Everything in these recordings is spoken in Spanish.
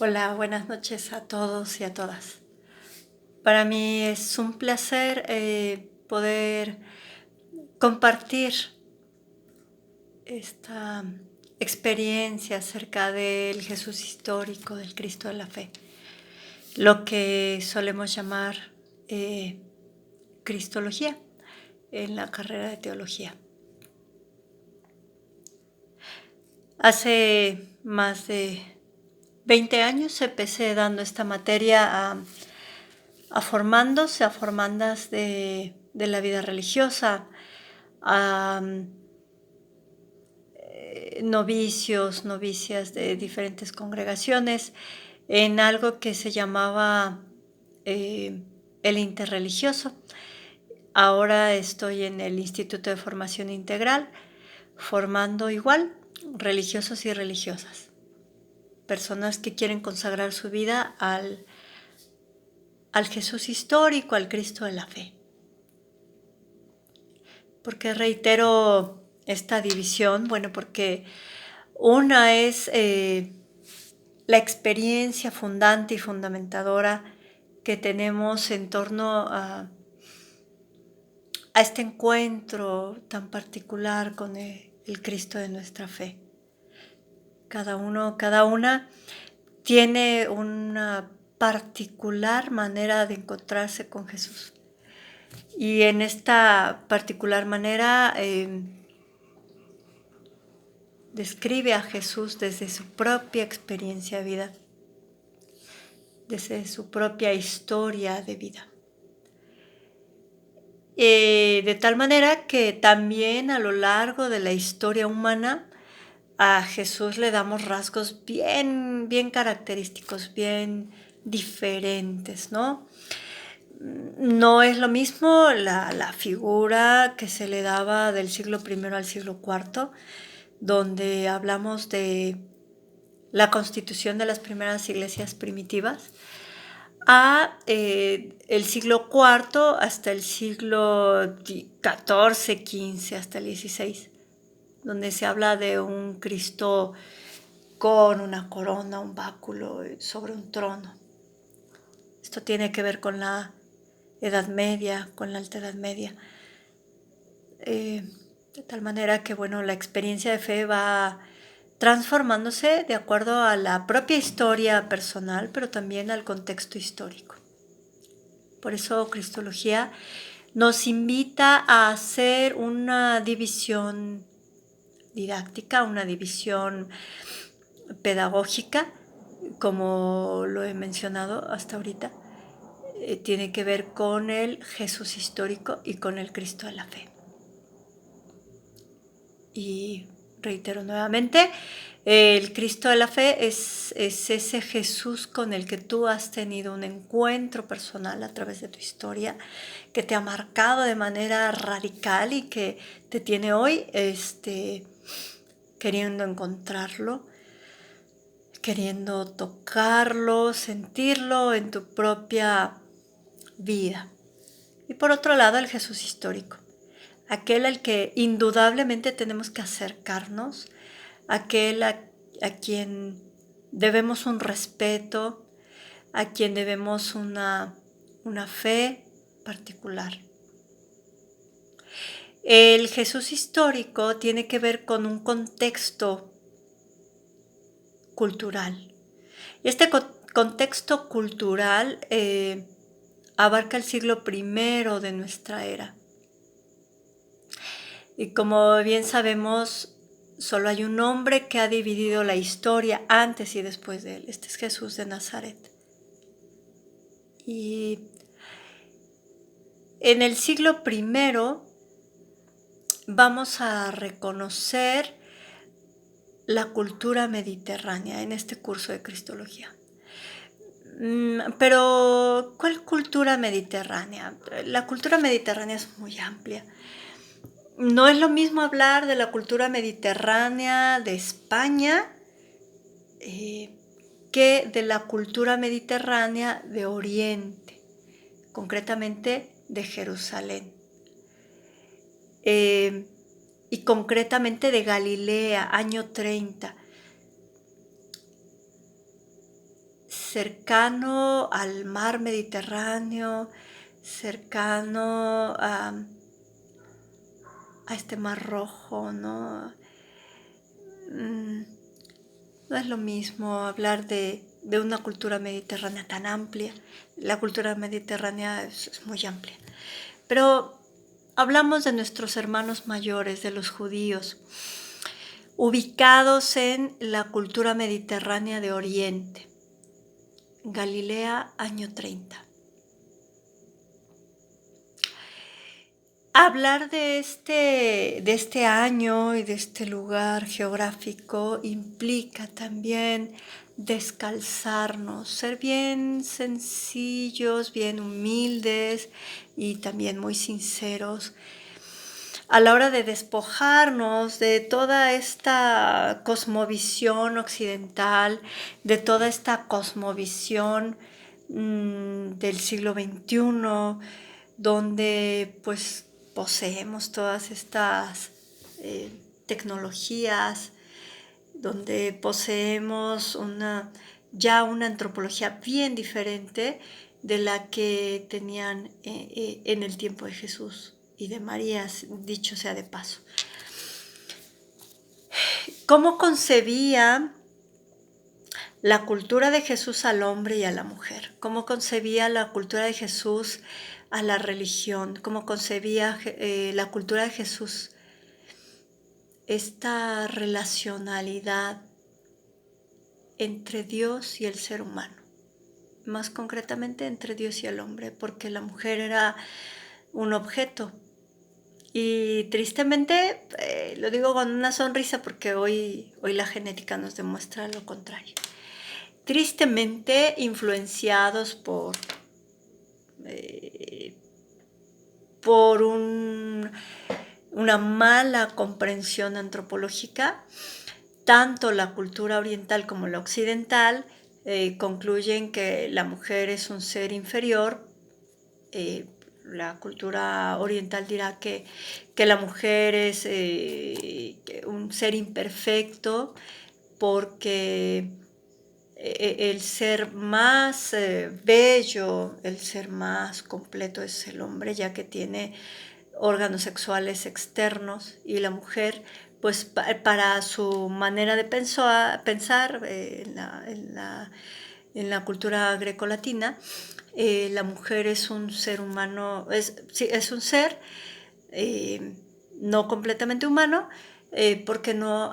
Hola, buenas noches a todos y a todas. Para mí es un placer poder compartir esta experiencia acerca del Jesús histórico, del Cristo de la fe, lo que solemos llamar Cristología en la carrera de teología. Hace más de 20 años empecé dando esta materia a formandos, a formandas de la vida religiosa, a novicios, novicias de diferentes congregaciones, en algo que se llamaba el interreligioso. Ahora estoy en el Instituto de Formación Integral, formando igual religiosos y religiosas, personas que quieren consagrar su vida al Jesús histórico, al Cristo de la fe. ¿Por qué reitero esta división? Bueno, porque una es la experiencia fundante y fundamentadora que tenemos en torno a este encuentro tan particular con el Cristo de nuestra fe. Cada una tiene una particular manera de encontrarse con Jesús. Y en esta particular manera describe a Jesús desde su propia experiencia de vida, desde su propia historia de vida. De tal manera que también a lo largo de la historia humana a Jesús le damos rasgos bien característicos, bien diferentes, ¿no? No es lo mismo la figura que se le daba del siglo I al siglo IV, donde hablamos de la constitución de las primeras iglesias primitivas, a el siglo IV hasta el siglo XIV, XV, hasta el XVI, donde se habla de un Cristo con una corona, un báculo sobre un trono. Esto tiene que ver con la Edad Media, con la Alta Edad Media. De tal manera que, bueno, la experiencia de fe va transformándose de acuerdo a la propia historia personal, pero también al contexto histórico. Por eso Cristología nos invita a hacer una división didáctica, una división pedagógica, como lo he mencionado hasta ahorita. Tiene que ver con el Jesús histórico y con el Cristo de la fe. Y reitero nuevamente, el Cristo de la fe es ese Jesús con el que tú has tenido un encuentro personal a través de tu historia, que te ha marcado de manera radical y que te tiene hoy queriendo encontrarlo, queriendo tocarlo, sentirlo en tu propia vida. Y por otro lado, el Jesús histórico, aquel al que indudablemente tenemos que acercarnos, aquel a quien debemos un respeto, a quien debemos una fe particular. El Jesús histórico tiene que ver con un contexto cultural. Y este contexto cultural abarca el siglo I de nuestra era. Y como bien sabemos, solo hay un hombre que ha dividido la historia antes y después de él. Este es Jesús de Nazaret. Y en el siglo I vamos a reconocer la cultura mediterránea en este curso de Cristología. Pero, ¿cuál cultura mediterránea? La cultura mediterránea es muy amplia. No es lo mismo hablar de la cultura mediterránea de España que de la cultura mediterránea de Oriente, concretamente de Jerusalén, y concretamente de Galilea, año 30. cercano al mar Mediterráneo, cercano a este mar rojo, ¿no? No es lo mismo hablar de una cultura mediterránea tan amplia. La cultura mediterránea es muy amplia. Pero hablamos de nuestros hermanos mayores, de los judíos, ubicados en la cultura mediterránea de Oriente. Galilea, año 30. Hablar de este año y de este lugar geográfico implica también descalzarnos, ser bien sencillos, bien humildes y también muy sinceros a la hora de despojarnos de toda esta cosmovisión occidental, de toda esta cosmovisión del siglo XXI, donde pues poseemos todas estas tecnologías, donde poseemos ya una antropología bien diferente de la que tenían en el tiempo de Jesús y de María, dicho sea de paso. ¿Cómo concebía la cultura de Jesús al hombre y a la mujer? ¿Cómo concebía la cultura de Jesús a la religión? ¿Cómo concebía la cultura de Jesús esta relacionalidad entre Dios y el ser humano? Más concretamente entre Dios y el hombre, porque la mujer era un objeto. Y tristemente, lo digo con una sonrisa porque hoy la genética nos demuestra lo contrario. Tristemente influenciados por una mala comprensión antropológica, tanto la cultura oriental como la occidental concluyen que la mujer es un ser inferior. La cultura oriental dirá que la mujer es un ser imperfecto porque el ser más bello, el ser más completo es el hombre, ya que tiene órganos sexuales externos, y la mujer, pues para su manera de pensar en la cultura grecolatina, la mujer es un ser humano, es un ser no completamente humano, porque no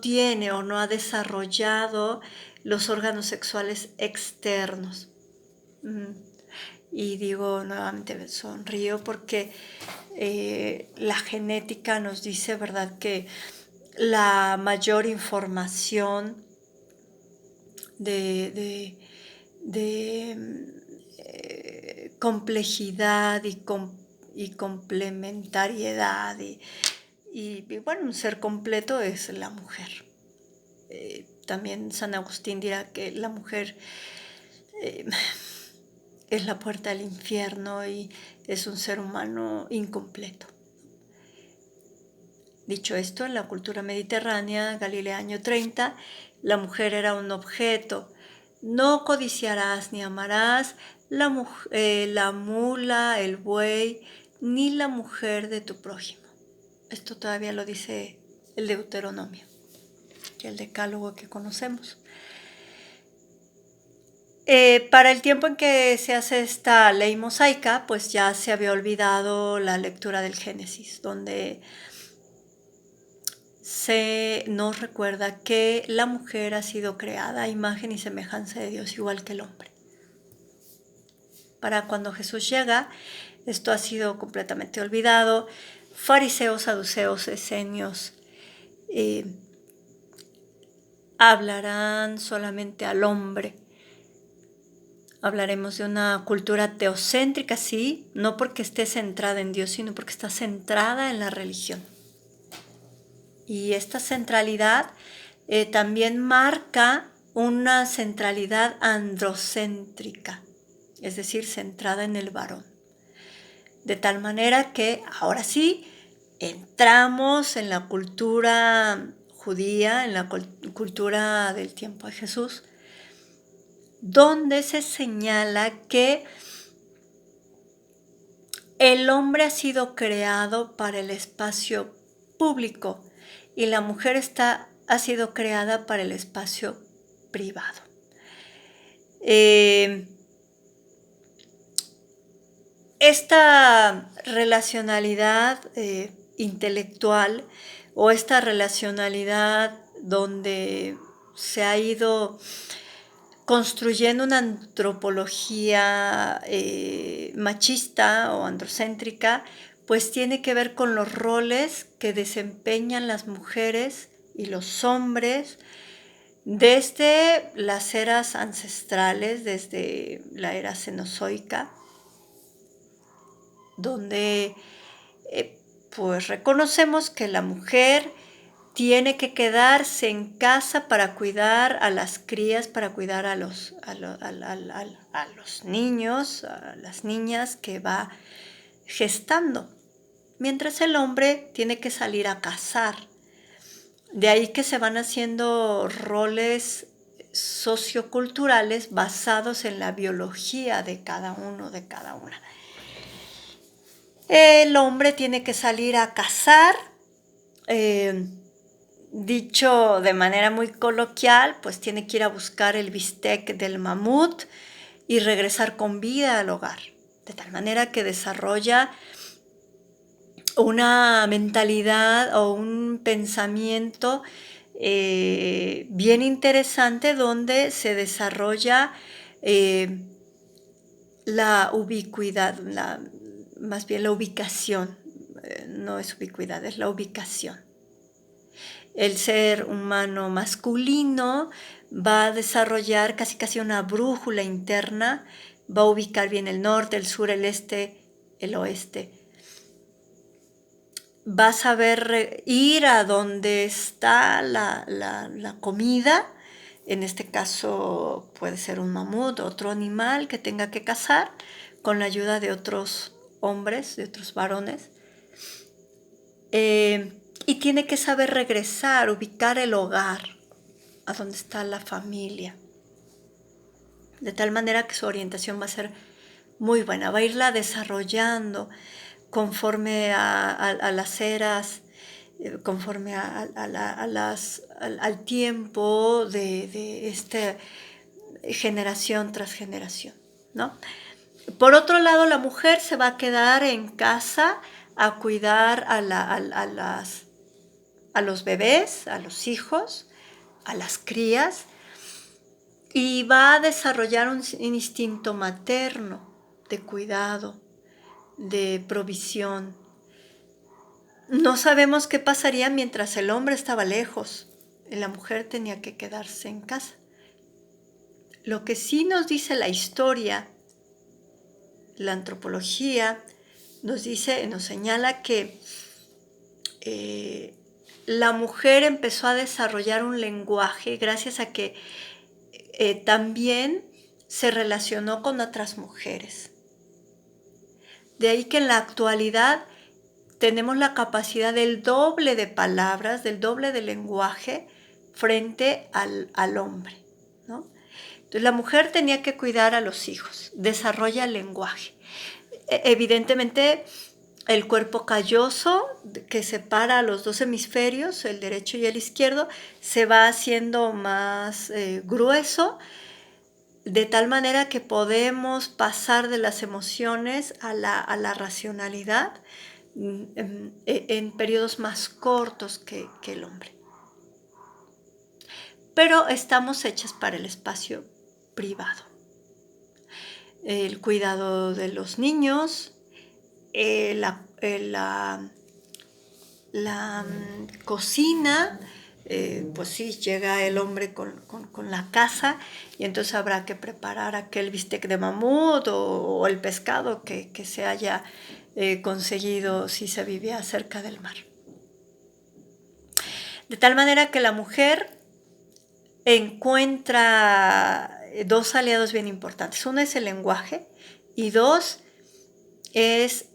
tiene o no ha desarrollado los órganos sexuales externos. Y digo nuevamente, sonrío porque la genética nos dice, ¿verdad?, que la mayor información de complejidad y complementariedad y bueno, un ser completo es la mujer. También San Agustín dirá que la mujer es la puerta al infierno y es un ser humano incompleto. Dicho esto, en la cultura mediterránea, Galilea año 30, la mujer era un objeto. No codiciarás ni amarás la mula, el buey, ni la mujer de tu prójimo. Esto todavía lo dice el Deuteronomio, el decálogo que conocemos. Para el tiempo en que se hace esta ley mosaica, pues ya se había olvidado la lectura del Génesis, donde se nos recuerda que la mujer ha sido creada a imagen y semejanza de Dios, igual que el hombre. Para cuando Jesús llega, esto ha sido completamente olvidado. Fariseos, saduceos, esenios hablarán solamente al hombre. Hablaremos de una cultura teocéntrica, sí, no porque esté centrada en Dios, sino porque está centrada en la religión. Y esta centralidad también marca una centralidad androcéntrica, es decir, centrada en el varón. De tal manera que ahora sí entramos en la cultura judía, en la cultura del tiempo de Jesús, donde se señala que el hombre ha sido creado para el espacio público y la mujer ha sido creada para el espacio privado. Esta relacionalidad intelectual o esta relacionalidad donde se ha ido construyendo una antropología machista o androcéntrica, pues tiene que ver con los roles que desempeñan las mujeres y los hombres desde las eras ancestrales, desde la era cenozoica, donde pues reconocemos que la mujer tiene que quedarse en casa para cuidar a las crías, para cuidar a los niños, a las niñas que va gestando, mientras el hombre tiene que salir a cazar. De ahí que se van haciendo roles socioculturales basados en la biología de cada uno, de cada una. El hombre tiene que salir a cazar, dicho de manera muy coloquial, pues tiene que ir a buscar el bistec del mamut y regresar con vida al hogar, de tal manera que desarrolla una mentalidad o un pensamiento bien interesante donde se desarrolla la ubicuidad, más bien la ubicación, no es ubicuidad, es la ubicación. El ser humano masculino va a desarrollar casi una brújula interna, va a ubicar bien el norte, el sur, el este, el oeste. Va a saber ir a donde está la comida, en este caso puede ser un mamut, otro animal que tenga que cazar, con la ayuda de otros hombres, de otros varones. Y tiene que saber regresar, ubicar el hogar, a donde está la familia. De tal manera que su orientación va a ser muy buena, va a irla desarrollando conforme a las eras, conforme al tiempo de esta generación tras generación, ¿no? Por otro lado, la mujer se va a quedar en casa a cuidar a los bebés, a los hijos, a las crías, y va a desarrollar un instinto materno de cuidado, de provisión. No sabemos qué pasaría mientras el hombre estaba lejos. La mujer tenía que quedarse en casa. Lo que sí nos dice la historia, la antropología, nos señala que la mujer empezó a desarrollar un lenguaje gracias a que también se relacionó con otras mujeres. De ahí que en la actualidad tenemos la capacidad del doble de palabras, del doble de lenguaje frente al hombre, ¿no? Entonces la mujer tenía que cuidar a los hijos, desarrolla el lenguaje. Evidentemente el cuerpo calloso que separa a los dos hemisferios, el derecho y el izquierdo, se va haciendo más grueso, de tal manera que podemos pasar de las emociones a la racionalidad en periodos más cortos que el hombre. Pero estamos hechas para el espacio privado. El cuidado de los niños, la cocina, pues sí, llega el hombre con la caza y entonces habrá que preparar aquel bistec de mamut o el pescado que se haya conseguido si se vivía cerca del mar. De tal manera que la mujer encuentra dos aliados bien importantes. Uno es el lenguaje y dos es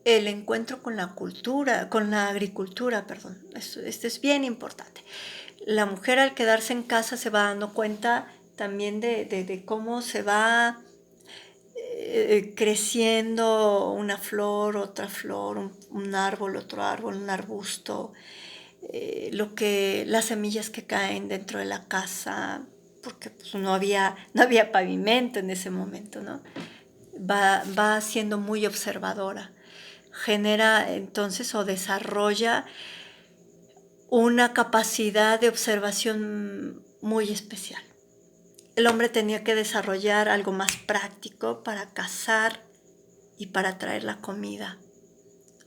el encuentro con la cultura, con la agricultura, perdón. Esto es bien importante. La mujer al quedarse en casa se va dando cuenta también de cómo se va creciendo una flor, otra flor, un árbol, otro árbol, un arbusto, las semillas que caen dentro de la casa, porque pues, no había pavimento en ese momento, ¿no? Va siendo muy observadora. Genera entonces o desarrolla una capacidad de observación muy especial. El hombre tenía que desarrollar algo más práctico para cazar y para traer la comida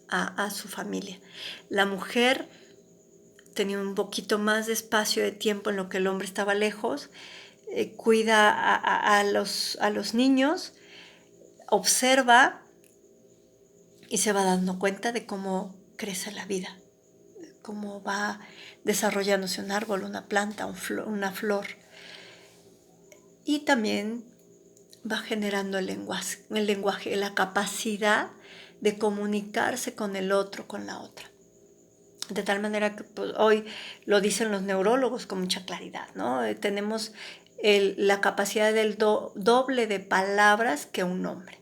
a su familia. La mujer tenía un poquito más de espacio de tiempo en lo que el hombre estaba lejos, cuida a los niños, observa y se va dando cuenta de cómo crece la vida, cómo va desarrollándose un árbol, una planta, una flor. Y también va generando el lenguaje, la capacidad de comunicarse con el otro, con la otra. De tal manera que pues, hoy lo dicen los neurólogos con mucha claridad, ¿no? Tenemos la capacidad del doble de palabras que un hombre.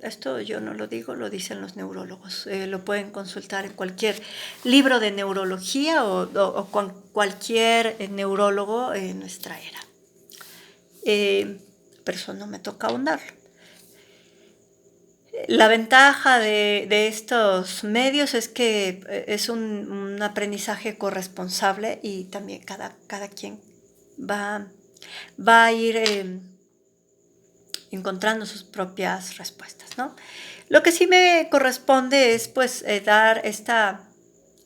Esto yo no lo digo, lo dicen los neurólogos. Lo pueden consultar en cualquier libro de neurología o con cualquier neurólogo en nuestra era. Pero eso no me toca ahondarlo. La ventaja de estos medios es que es un aprendizaje corresponsable y también cada quien va a ir encontrando sus propias respuestas, ¿no? Lo que sí me corresponde es pues dar esta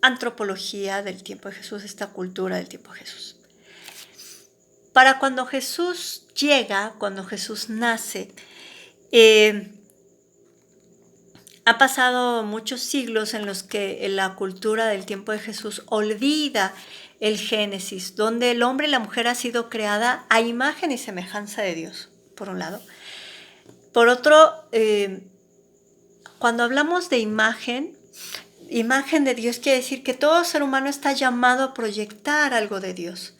antropología del tiempo de Jesús, esta cultura del tiempo de Jesús. Para cuando Jesús llega, cuando Jesús nace, ha pasado muchos siglos en los que la cultura del tiempo de Jesús olvida el Génesis, donde el hombre y la mujer ha sido creada a imagen y semejanza de Dios, por un lado. Por otro, cuando hablamos de imagen de Dios quiere decir que todo ser humano está llamado a proyectar algo de Dios.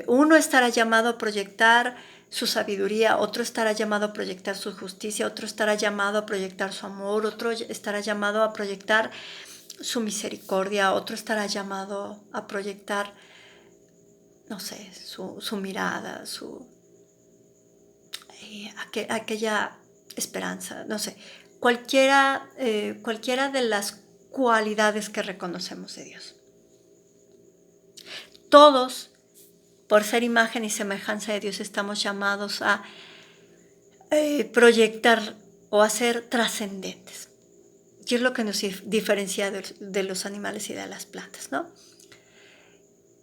Uno estará llamado a proyectar su sabiduría, otro estará llamado a proyectar su justicia, otro estará llamado a proyectar su amor, otro estará llamado a proyectar su misericordia, otro estará llamado a proyectar, no sé, su mirada, aquella esperanza, no sé, cualquiera de las cualidades que reconocemos de Dios. Todos, por ser imagen y semejanza de Dios, estamos llamados a proyectar o a ser trascendentes. ¿Qué es lo que nos diferencia de los animales y de las plantas, no?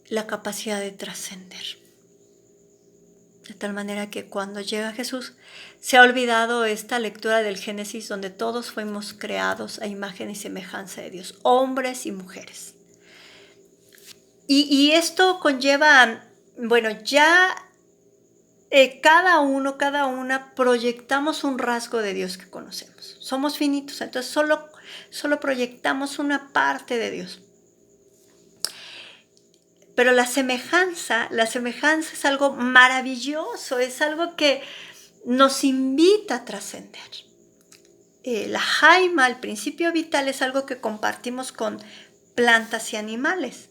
La capacidad de trascender. De tal manera que cuando llega Jesús, se ha olvidado esta lectura del Génesis donde todos fuimos creados a imagen y semejanza de Dios, hombres y mujeres. Y esto conlleva, bueno, ya cada una proyectamos un rasgo de Dios que conocemos. Somos finitos, entonces solo proyectamos una parte de Dios. Pero la semejanza es algo maravilloso, es algo que nos invita a trascender. La jaima, el principio vital, es algo que compartimos con plantas y animales.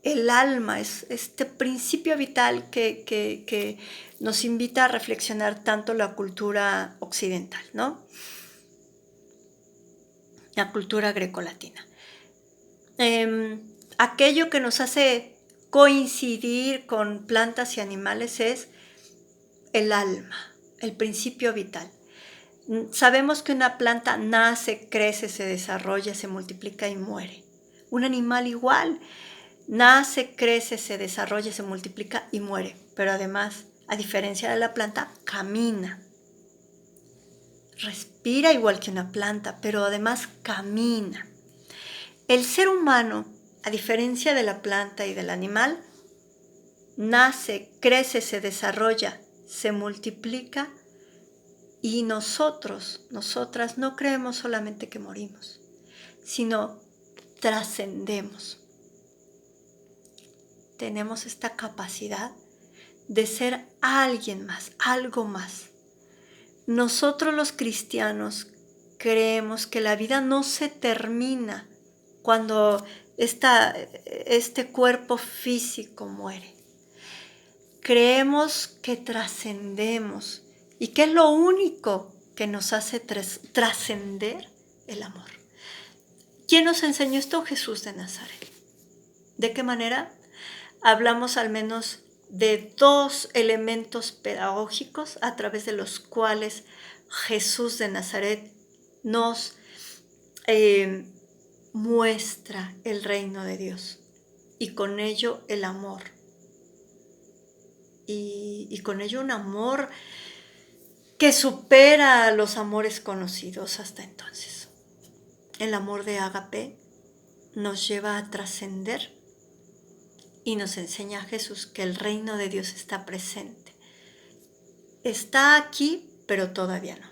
El alma es este principio vital que nos invita a reflexionar tanto la cultura occidental, ¿no? La cultura grecolatina. Aquello que nos hace coincidir con plantas y animales es el alma, el principio vital. Sabemos que una planta nace, crece, se desarrolla, se multiplica y muere. Un animal igual. Nace, crece, se desarrolla, se multiplica y muere. Pero además, a diferencia de la planta, camina. Respira igual que una planta, pero además camina. El ser humano, a diferencia de la planta y del animal, nace, crece, se desarrolla, se multiplica Y nosotras no creemos solamente que morimos, sino trascendemos. Tenemos esta capacidad de ser alguien más, algo más. Nosotros los cristianos creemos que la vida no se termina cuando este cuerpo físico muere. Creemos que trascendemos. ¿Y qué es lo único que nos hace trascender? El amor. ¿Quién nos enseñó esto? Jesús de Nazaret. ¿De qué manera? Hablamos al menos de 2 elementos pedagógicos a través de los cuales Jesús de Nazaret nos muestra el reino de Dios y con ello el amor. Y con ello un amor que supera a los amores conocidos hasta entonces. El amor de Ágape nos lleva a trascender y nos enseña a Jesús que el reino de Dios está presente. Está aquí, pero todavía no.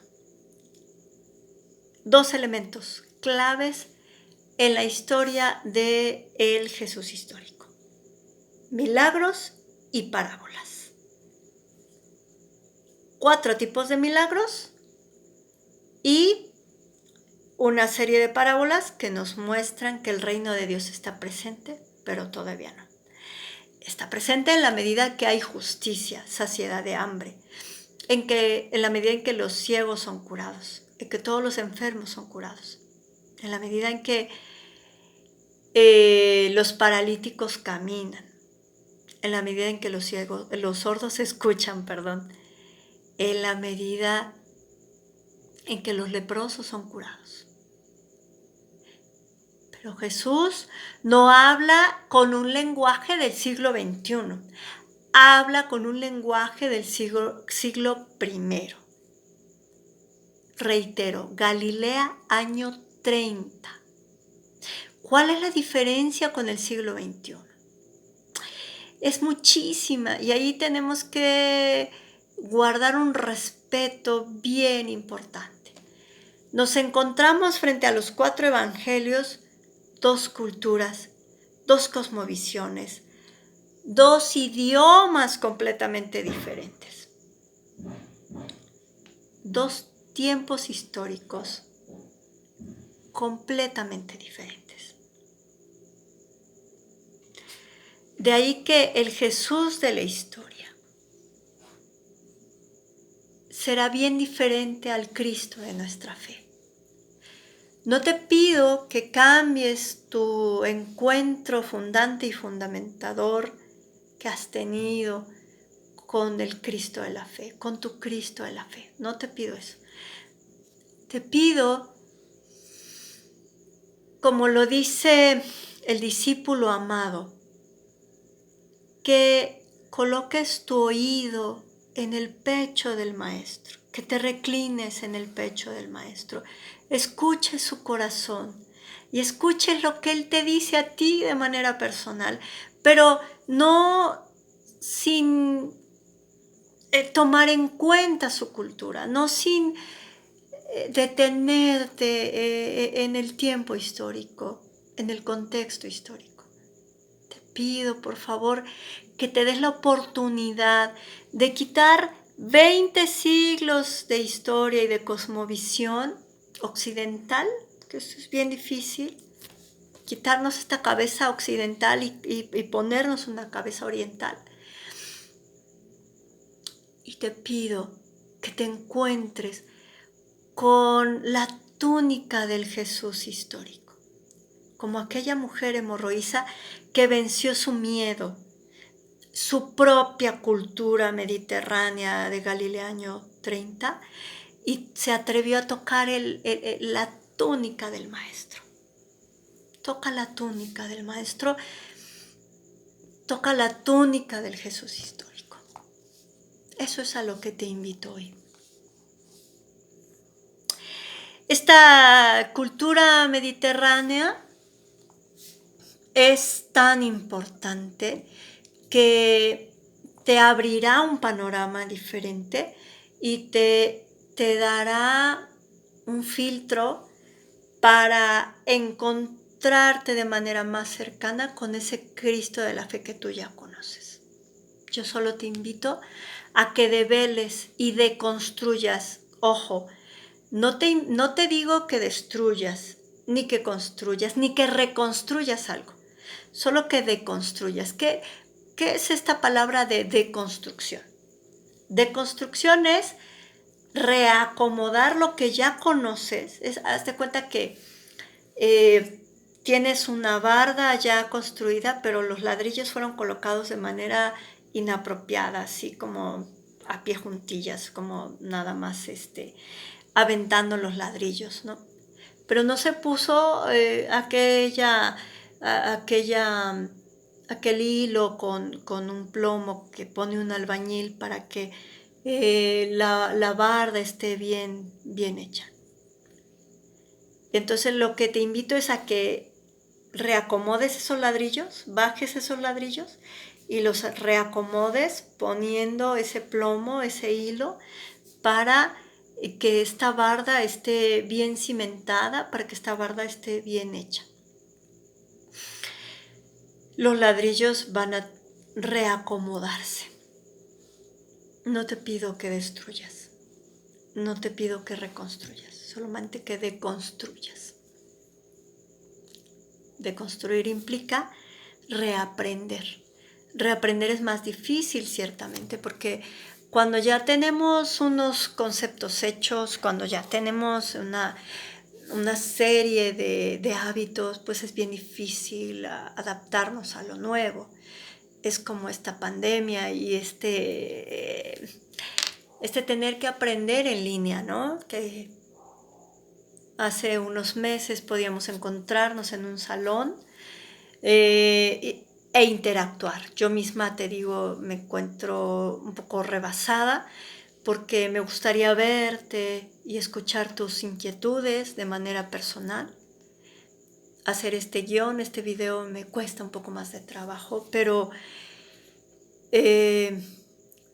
2 elementos claves en la historia del Jesús histórico: milagros y parábolas. 4 tipos de milagros y una serie de parábolas que nos muestran que el reino de Dios está presente, pero todavía no. Está presente en la medida que hay justicia, saciedad de hambre, en la medida en que los ciegos son curados, en que todos los enfermos son curados, en la medida en que los paralíticos caminan, en la medida en que los sordos escuchan, en la medida en que los leprosos son curados. Pero Jesús no habla con un lenguaje del siglo XXI, habla con un lenguaje del siglo I. Reitero, Galilea, año 30. ¿Cuál es la diferencia con el siglo XXI? Es muchísima, y ahí tenemos que guardar un respeto bien importante. Nos encontramos frente a los 4 evangelios 2 culturas, 2 cosmovisiones, 2 idiomas completamente diferentes, 2 tiempos históricos completamente diferentes. De ahí que el Jesús de la historia será bien diferente al Cristo de nuestra fe. No te pido que cambies tu encuentro fundante y fundamentador que has tenido con el Cristo de la fe, con tu Cristo de la fe. No te pido eso. Te pido, como lo dice el discípulo amado, que coloques tu oído en el pecho del Maestro, que te reclines en el pecho del Maestro, escuches su corazón y escuches lo que Él te dice a ti de manera personal, pero no sin tomar en cuenta su cultura, no sin detenerte en el tiempo histórico, en el contexto histórico. Te pido, por favor, que te des la oportunidad de quitar 20 siglos de historia y de cosmovisión occidental, que eso es bien difícil, quitarnos esta cabeza occidental y ponernos una cabeza oriental. Y te pido que te encuentres con la túnica del Jesús histórico, como aquella mujer hemorroísa que venció su miedo, su propia cultura mediterránea de Galilea año 30, y se atrevió a tocar la túnica del Maestro. Toca la túnica del Maestro, toca la túnica del Jesús histórico. Eso es a lo que te invito hoy. Esta cultura mediterránea es tan importante que te abrirá un panorama diferente y te te dará un filtro para encontrarte de manera más cercana con ese Cristo de la fe que tú ya conoces. Yo solo te invito a que develes y deconstruyas. Ojo, no te digo que destruyas, ni que construyas, ni que reconstruyas algo. Solo que deconstruyas. ¿Qué es esta palabra de deconstrucción? Deconstrucción es reacomodar lo que ya conoces. Hazte cuenta que tienes una barda ya construida, pero los ladrillos fueron colocados de manera inapropiada, así como a pie juntillas, como nada más aventando los ladrillos, ¿no? Pero no se puso aquel hilo con un plomo que pone un albañil para que la barda esté bien hecha. Entonces lo que te invito es a que reacomodes esos ladrillos, bajes esos ladrillos y los reacomodes poniendo ese plomo, ese hilo, para que esta barda esté bien cimentada, para que esta barda esté bien hecha. Los ladrillos van a reacomodarse. No te pido que destruyas, no te pido que reconstruyas, solamente que deconstruyas. Deconstruir implica reaprender. Reaprender es más difícil, ciertamente, porque cuando ya tenemos unos conceptos hechos, cuando ya tenemos una serie de hábitos, pues es bien difícil adaptarnos a lo nuevo. Es como esta pandemia y este tener que aprender en línea, ¿no? Que hace unos meses podíamos encontrarnos en un salón e interactuar. Yo misma, te digo, me encuentro un poco rebasada porque me gustaría verte y escuchar tus inquietudes de manera personal. Hacer este guión, este video me cuesta un poco más de trabajo, pero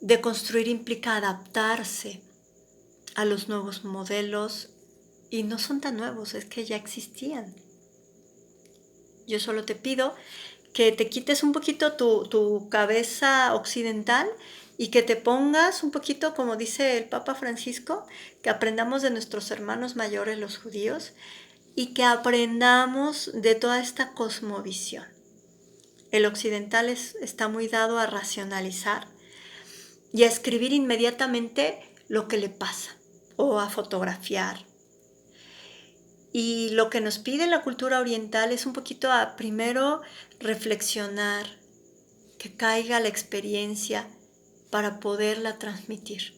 deconstruir implica adaptarse a los nuevos modelos y no son tan nuevos, es que ya existían. Yo solo te pido que te quites un poquito tu cabeza occidental y que te pongas un poquito, como dice el Papa Francisco, que aprendamos de nuestros hermanos mayores, los judíos, y que aprendamos de toda esta cosmovisión. El occidental está muy dado a racionalizar y a escribir inmediatamente lo que le pasa o a fotografiar. Y lo que nos pide la cultura oriental es un poquito a primero reflexionar, que caiga la experiencia para poderla transmitir.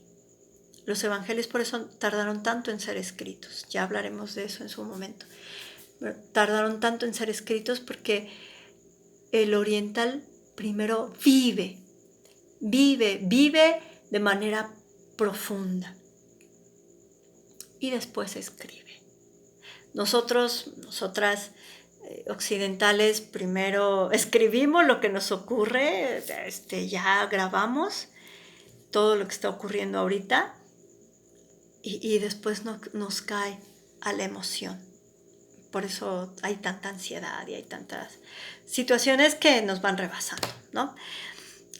Los evangelios por eso tardaron tanto en ser escritos, ya hablaremos de eso en su momento. Tardaron tanto en ser escritos porque el oriental primero vive de manera profunda y después escribe. Nosotras occidentales primero escribimos lo que nos ocurre, ya grabamos todo lo que está ocurriendo ahorita y después nos cae a la emoción. Por eso hay tanta ansiedad y hay tantas situaciones que nos van rebasando, ¿no?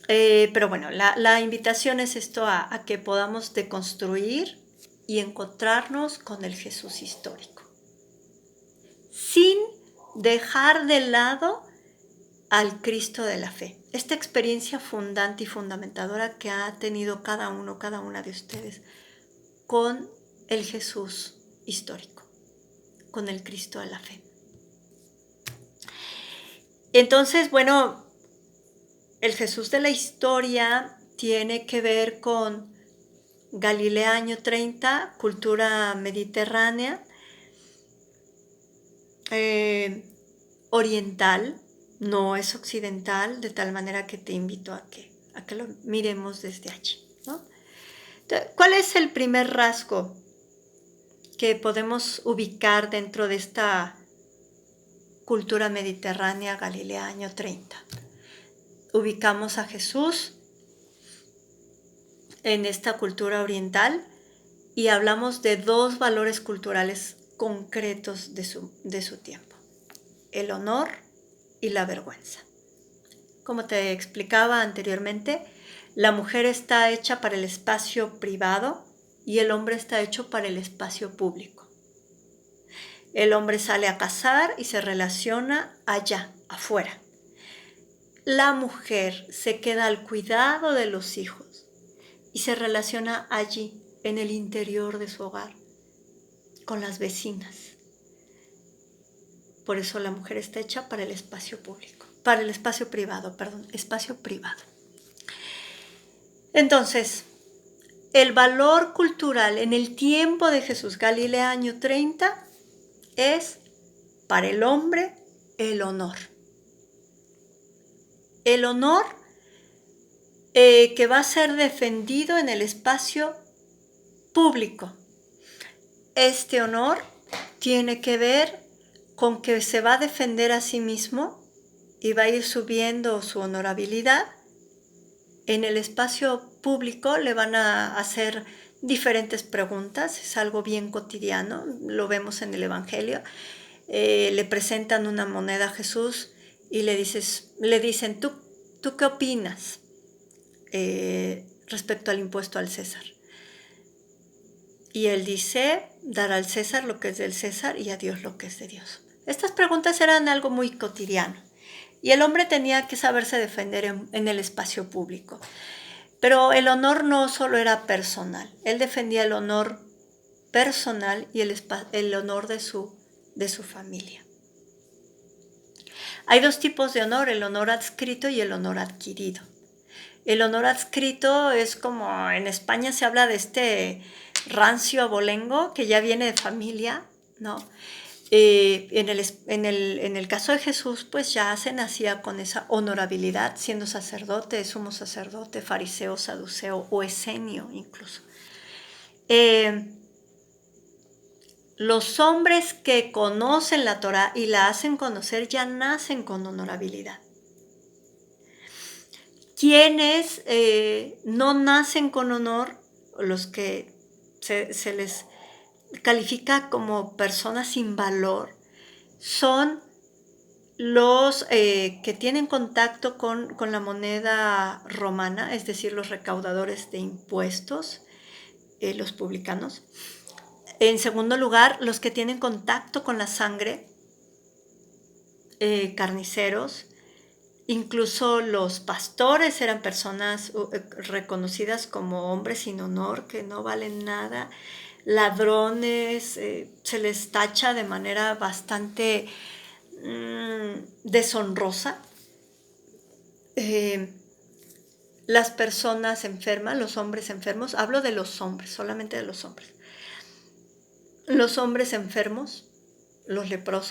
Pero bueno, la invitación es esto a que podamos deconstruir y encontrarnos con el Jesús histórico, sin dejar de lado al Cristo de la fe. Esta experiencia fundante y fundamentadora que ha tenido cada una de ustedes con el Jesús histórico, con el Cristo de la fe. Entonces, bueno, el Jesús de la historia tiene que ver con Galilea año 30, cultura mediterránea, oriental, no es occidental, de tal manera que te invito a que lo miremos desde allí, ¿no? Entonces, ¿cuál es el primer rasgo que podemos ubicar dentro de esta cultura mediterránea Galilea año 30? Ubicamos a Jesús en esta cultura oriental y hablamos de dos valores culturales concretos de su tiempo: el honor y la vergüenza. Como te explicaba anteriormente, la mujer está hecha para el espacio privado y el hombre está hecho para el espacio público. El hombre sale a cazar y se relaciona allá, afuera. La mujer se queda al cuidado de los hijos y se relaciona allí, en el interior de su hogar, con las vecinas. Por eso la mujer está hecha para el espacio público, para el espacio privado. Entonces, el valor cultural en el tiempo de Jesús, Galilea año 30, es para el hombre el honor. El honor que va a ser defendido en el espacio público. Este honor tiene que ver con que se va a defender a sí mismo y va a ir subiendo su honorabilidad. En el espacio público le van a hacer diferentes preguntas, es algo bien cotidiano, lo vemos en el Evangelio. Le presentan una moneda a Jesús y le dicen, ¿tú qué opinas respecto al impuesto al César? Y él dice, dar al César lo que es del César y a Dios lo que es de Dios. Estas preguntas eran algo muy cotidiano y el hombre tenía que saberse defender en el espacio público. Pero el honor no solo era personal, él defendía el honor personal y el honor de su familia. Hay dos tipos de honor, el honor adscrito y el honor adquirido. El honor adscrito es como en España se habla de este rancio abolengo que ya viene de familia, ¿no? En el caso de Jesús, pues ya se nacía con esa honorabilidad, siendo sacerdote, sumo sacerdote, fariseo, saduceo o esenio incluso. Los hombres que conocen la Torá y la hacen conocer ya nacen con honorabilidad. Quienes no nacen con honor, los que se les califica como personas sin valor, son los que tienen contacto con la moneda romana, es decir, los recaudadores de impuestos, los publicanos. En segundo lugar, los que tienen contacto con la sangre, carniceros. Incluso los pastores eran personas reconocidas como hombres sin honor, que no valen nada. Ladrones, se les tacha de manera bastante deshonrosa. Las personas enfermas, los hombres enfermos, hablo de los hombres, solamente de los hombres. Los hombres enfermos, los leprosos,